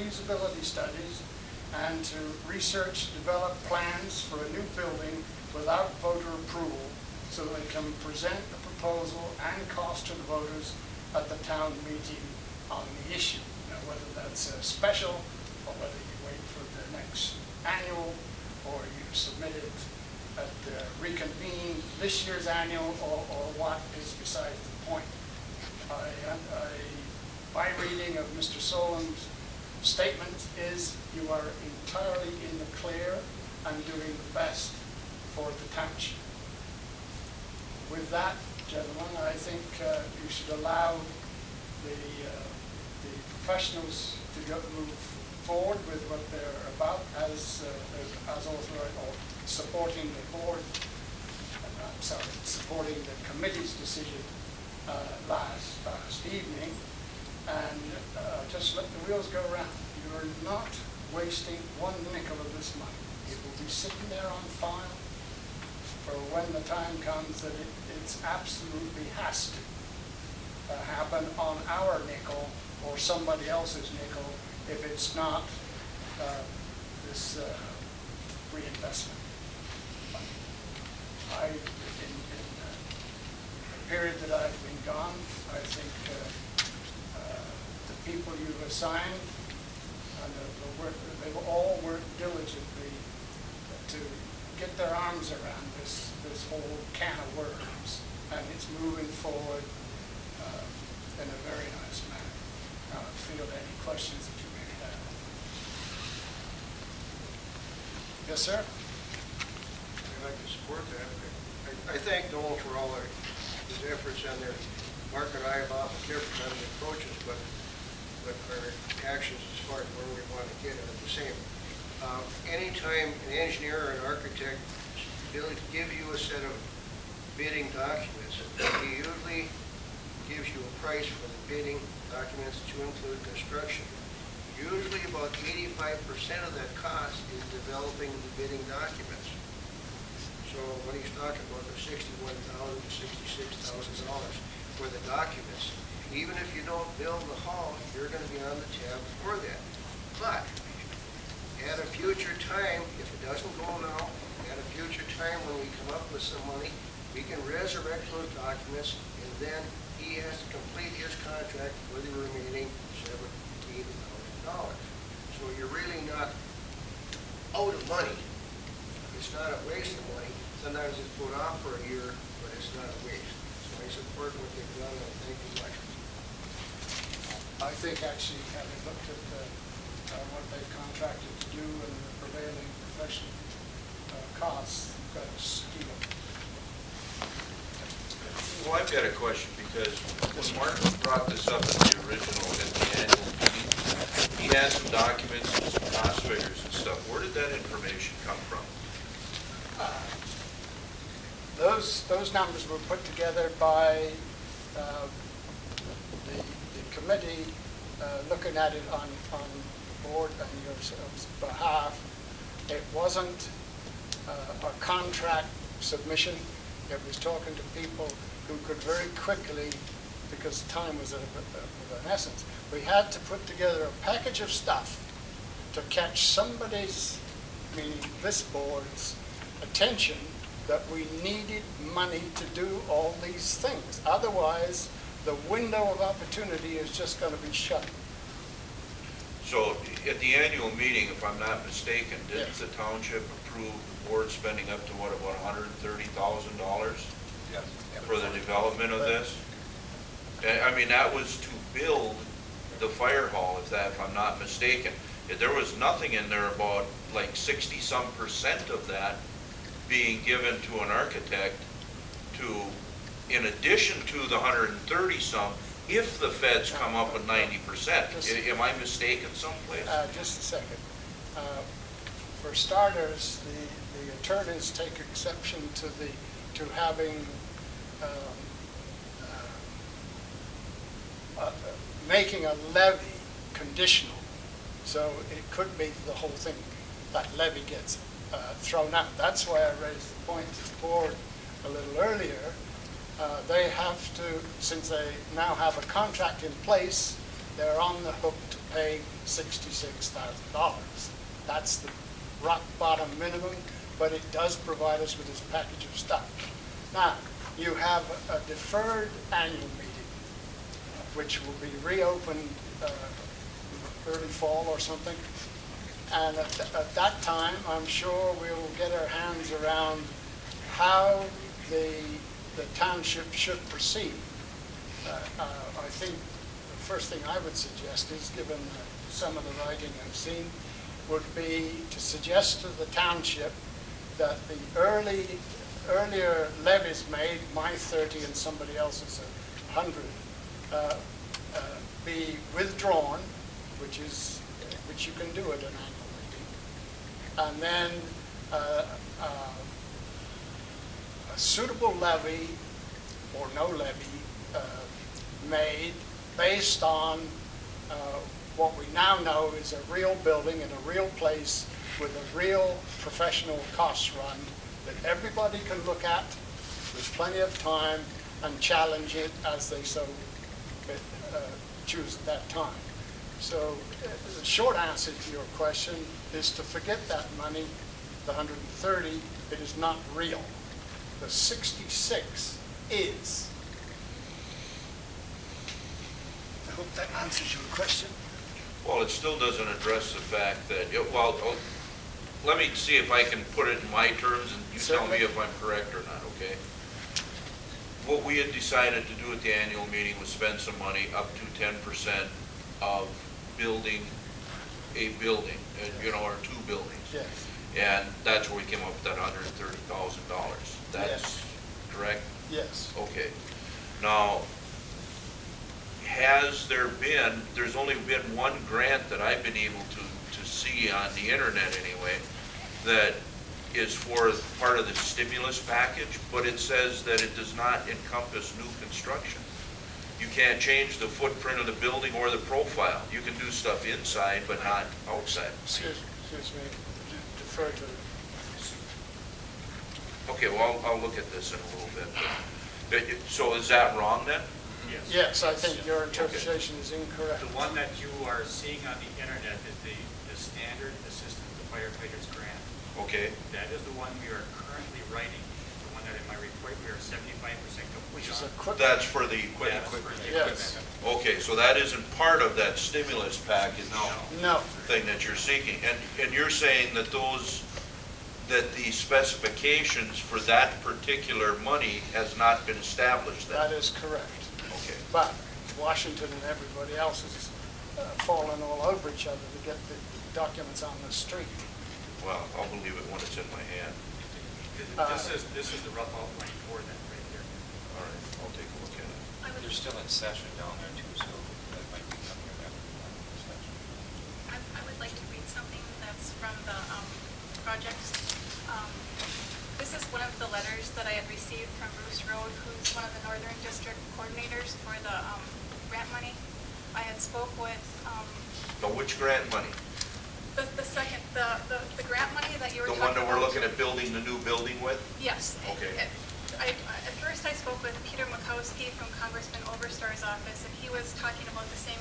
feasibility studies and to research, develop plans for a new building without voter approval so they can present the proposal and cost to the voters at the town meeting on the issue. You know, whether that's a special or whether you wait for the next annual or you submit it at reconvene this year's annual or what is beside the point. My reading of Mr. Solon's statement is you are entirely in the clear and doing the best for the township. With that, gentlemen, I think you should allow the professionals to move forward with what they're about as authorized or supporting the board. Supporting the committee's decision last evening, and just let the wheels go around. You're not wasting one nickel of this money. It will be sitting there on file for when the time comes that it's absolutely has to happen on our nickel or somebody else's nickel if it's not this reinvestment. In the period that I've been gone, I think the people you've assigned and they've all worked diligently to get their arms around this whole can of worms, and it's moving forward in a very nice manner. Now, I field any questions that you may have. Yes, sir? I'd like to support that. I thank Noel for all his efforts on their market eye about careful on the approaches, but our actions as far as where we want to get are the same. Anytime an engineer or an architect is able to give you a set of bidding documents, he usually gives you a price for the bidding documents to include construction. Usually about 85% of that cost is developing the bidding documents. So when he's talking about the $61,000 to $66,000 for the documents, even if you don't build the hall, you're going to be on the tab for that. But at a future time, if it doesn't go now, at a future time when we come up with some money, we can resurrect those documents, and then he has to complete his contract for the remaining $17,000. So you're really not out of money. It's not a waste of money. Sometimes it's put off for a year, but it's not a waste. So I support what they've done, and thank you much. I think actually, having looked at what they contracted to do and the prevailing professional costs, you've got a steal. Well, I've got a question, because when Martin brought this up at the annual meeting, he had some documents and some cost figures and stuff. Where did that information come from? Those numbers were put together by the committee looking at it on the board and your behalf. It wasn't a contract submission. It was talking to people who could very quickly, because time was of an essence, we had to put together a package of stuff to catch somebody's, meaning this board's, attention that we needed money to do all these things. Otherwise, the window of opportunity is just going to be shut. So at the annual meeting, if I'm not mistaken, did Yes. the township approve the board spending up to what, about $130,000 Yes. for the development of this? And, I mean, that was to build the fire hall, if I'm not mistaken. There was nothing in there about like 60-some% of that being given to an architect in addition to the 130-some, if the feds come up with 90%. Am I mistaken someplace? Just a second. For starters, the attorneys take exception to having making a levy conditional. So it could be the whole thing, that levy gets thrown out. That's why I raised the point to the board a little earlier. They have to, since they now have a contract in place, they're on the hook to pay $66,000. That's the rock bottom minimum, but it does provide us with this package of stuff. Now, you have a deferred annual meeting, which will be reopened early fall or something. And at that time, I'm sure we will get our hands around how the township should proceed. I think the first thing I would suggest is, given some of the writing I've seen, would be to suggest to the township that the earlier levies made, my 30 and somebody else's 100, be withdrawn, which you can do at an annual meeting, and then a suitable levy or no levy made based on what we now know is a real building in a real place with a real professional cost run that everybody can look at with plenty of time and challenge it as they so choose at that time. So the short answer to your question is to forget that money, the 130, it is not real. The 66 is. I hope that answers your question. Well, it still doesn't address the fact that, let me see if I can put it in my terms, and you tell me if I'm correct or not, okay? What we had decided to do at the annual meeting was spend some money up to 10% of building a building, or two buildings. Yes. And that's where we came up with that $130,000. That's correct? Yes. Okay. Now, there's only been one grant that I've been able to see on the internet anyway, that is for part of the stimulus package, but it says that it does not encompass new construction. You can't change the footprint of the building or the profile. You can do stuff inside, but not outside. Excuse me, defer to. Okay, well, I'll look at this in a little bit. But, so is that wrong then? Yes, I think your interpretation is incorrect. The one that you are seeing on the internet is the standard assistant to firefighters grant. Okay. That is the one we are currently writing. The one that in my report we are 75% complete Which is on. equipment. That's for the equipment. That's for the Yes. equipment. Okay, so that isn't part of that stimulus package No. thing that you're seeking. And you're saying that the specifications for that particular money has not been established then? That is correct. Okay. But Washington and everybody else is falling all over each other to get the documents on the street. Well, I'll believe it when it's in my hand. This is the rough outline for that right here. All right, I'll take a look at it. They're still in session down there too, so that might be coming up after the session. I would like to read something that's from the project. This is one of the letters that I had received from Bruce Road, who's one of the Northern District coordinators for the grant money. I had spoke with Now, which grant money? the grant money that you were The talking about. one that we're looking at building the new building with? Yes. Okay. At first I spoke with Peter Makowski from Congressman Overstar's office, and he was talking about the same